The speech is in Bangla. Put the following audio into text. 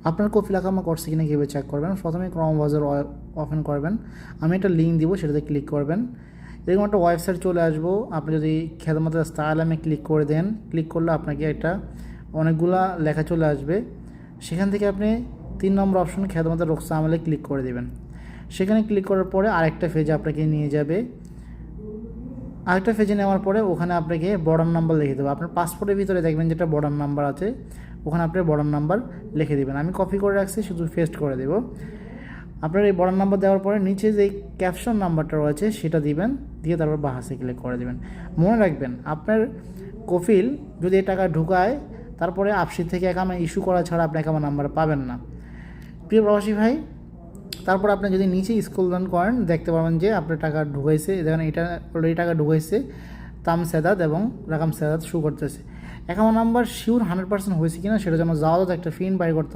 আপনার কফিল আকামা করছে কিনা কীভাবে চেক করবেন? প্রথমে ক্রোম ব্রাউজার ওপেন করবেন। আমি একটা লিঙ্ক দিব, সেটাতে ক্লিক করবেন। এরকম একটা ওয়েবসাইট চলে আসবো। আপনি যদি খেদমতের স্টাইল আমি ক্লিক করে দেন, ক্লিক করলে আপনাকে একটা অনেকগুলা লেখা চলে আসবে। সেখান থেকে আপনি 3 নম্বর অপশন খেদমতের রুখসা আমলে ক্লিক করে দেবেন। সেখানে ক্লিক করার পরে আরেকটা পেজে আপনাকে নিয়ে যাবে। আরেকটা পেজে নেওয়ার পরে ওখানে আপনাকে বর্ডার নাম্বার লিখে দেবো। আপনার পাসপোর্টের ভিতরে দেখবেন যেটা বর্ডার নাম্বার আছে, ওখানে আপনি বর্ডার নাম্বার লিখে দেবেন। আমি কপি করে রাখছি, শুধু পেস্ট করে দেব। আপনার এই বর্ডার নাম্বার দেওয়ার পরে নিচে যে ক্যাপশন নাম্বারটা রয়েছে সেটা দিবেন, দিয়ে তারপর বাহাসে ক্লিক করে দেবেন। মনে রাখবেন, আপনার কফিল যদি এই টাকা ঢুকায়, তারপরে আপসির থেকে একামা ইস্যু করা ছাড়া আপনি একামা নাম্বার পাবেন না। প্রিয় প্রবাসী ভাই, তারপর আপনি যদি নিচে স্ক্রল ডাউন করেন, দেখতে পাবেন যে আপনার টাকা ঢুকাইছে। দেখেন এটা অলরেডি টাকা ঢুকাইছে, তাম সেদাত এবং রাকাম সেদাত শু করতেছে। অ্যাকাউন্ট নাম্বার শিওর 100% হয়েছে কিনা সেটা জন্য যাওয়া একটা ফিন বাই করতে পারেন।